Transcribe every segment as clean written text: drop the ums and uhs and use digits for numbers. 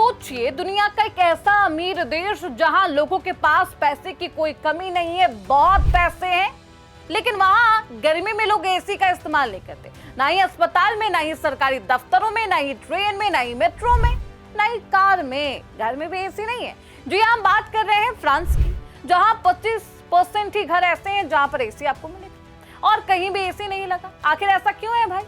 सोचिए, दुनिया का एक ऐसा अमीर देश जहां लोगों के पास पैसे की कोई कमी नहीं है, बहुत पैसे हैं, लेकिन वहां गर्मी में लोग एसी का इस्तेमाल नहीं करते। ना ही अस्पताल में, ना ही सरकारी दफ्तरों में, ना ही ट्रेन में, ना ही मेट्रो में, ना ही कार में। घर में भी एसी नहीं है। जी हम बात कर रहे हैं फ्रांस की, जहां 25% ही घर ऐसे हैं जहां पर एसी आपको मिलेगा और कहीं भी एसी नहीं लगा। आखिर ऐसा क्यों है भाई?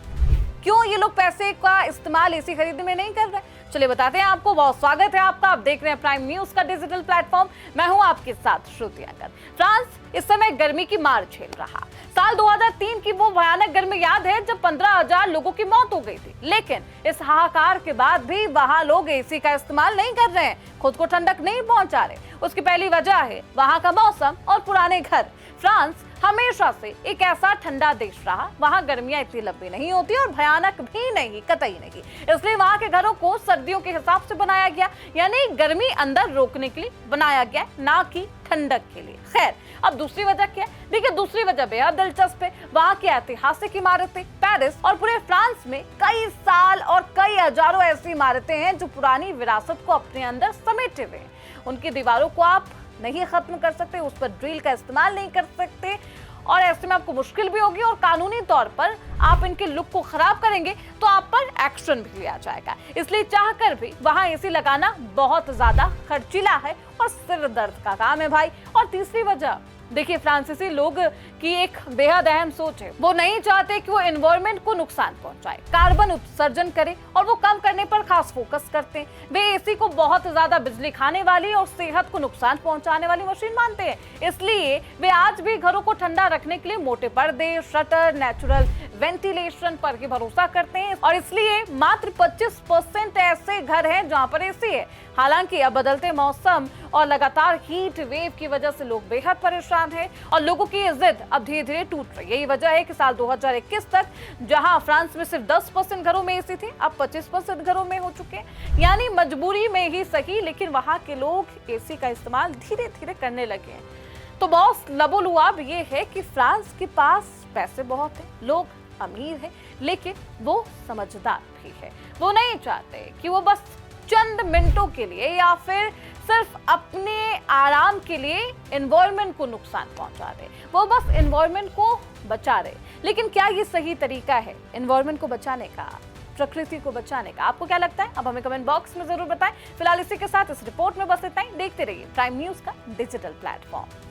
क्यों ये लोग पैसे का इस्तेमाल एसी खरीदने में नहीं कर रहे? चलिए बताते हैं आपको। बहुत स्वागत है आपका, आप देख रहे हैं प्राइम न्यूज का डिजिटल प्लेटफॉर्म। मैं हूं आपके साथ श्रुति अगर। फ्रांस इस समय गर्मी की मार झेल रहा। साल 2003 की वो भयानक गर्मी याद है जब 15,000 लोगों की मौत हो गई थी। लेकिन इस हाहाकार के बाद भी वहां लोग एसी का इस्तेमाल नहीं कर रहे हैं, खुद को ठंडक नहीं पहुंचा रहे। उसकी पहली वजह है वहां का मौसम और पुराने घर। फ्रांस हमेशा से एक ऐसा ठंडा देश रहा, वहां गर्मियां इतनी लंबी नहीं होती और भयानक भी नहीं, कतई नहीं। इसलिए वहां के घरों को सर्दियों के हिसाब से बनाया गया, यानी गर्मी अंदर रोकने के लिए बनाया गया, ना कि ठंडक के लिए। खैर, अब दूसरी वजह क्या है? देखिए, दूसरी वजह बेहद दिलचस्प है। वहां की ऐतिहासिक इमारतें, पेरिस और पूरे फ्रांस में कई साल और कई हजारों ऐसी इमारतें हैं जो पुरानी विरासत को अपने अंदर समेटे हुए हैं। उनकी दीवारों को आप नहीं खत्म कर सकते, उस पर ड्रिल का इस्तेमाल नहीं कर सकते और ऐसे में आपको मुश्किल भी होगी और कानूनी तौर पर आप इनके लुक को खराब करेंगे तो आप पर एक्शन भी लिया जाएगा। इसलिए चाहकर भी वहां एसी लगाना बहुत ज्यादा खर्चीला है और सिर दर्द का काम है भाई। और तीसरी वजह, देखिए, फ्रांसीसी लोग की एक बेहद अहम सोच है। वो नहीं चाहते कि वो एनवायरनमेंट को नुकसान पहुंचाए, कार्बन उत्सर्जन करे और वो कम करने पर खास फोकस करते हैं। वे एसी को बहुत ज्यादा बिजली खाने वाली और सेहत को नुकसान पहुंचाने वाली मशीन मानते हैं। इसलिए वे आज भी घरों को ठंडा रखने के लिए मोटे पर्दे, शटर, नेचुरल वेंटिलेशन पर ही भरोसा करते हैं और इसलिए मात्र 25% ऐसे घर हैं जहां पर एसी है। हालांकि अब बदलते मौसम और लगातार हीट वेव की वजह से लोग बेहद परेशान हैं और लोगों की ये जिद अब धीरे धीरे टूट रही है। यही वजह है कि साल 2021 तक जहां फ्रांस में सिर्फ 10% घरों में एसी थे, अब 25% घरों में हो चुके हैं। यानी मजबूरी में ही सही, लेकिन वहां के लोग एसी का इस्तेमाल धीरे धीरे करने लगे हैं। तो बॉस लबोलुआब ये है कि फ्रांस के पास पैसे बहुत है, लोग अमीर है, लेकिन वो समझदार भी है। वो नहीं चाहते कि वो बस चंद मिनटों के लिए या फिर सिर्फ अपने आराम के लिए एनवायरनमेंट को नुकसान पहुंचा रहे, वो बस एनवायरनमेंट को बचा रहे। लेकिन क्या ये सही तरीका है एनवायरनमेंट को बचाने का, प्रकृति को बचाने का? आपको क्या लगता है? अब हमें कमेंट बॉक्स में जरूर बताएं। फिलहाल इसी के साथ इस रिपोर्ट में बस इतना ही। देखते रहिए प्राइम न्यूज का डिजिटल प्लेटफॉर्म।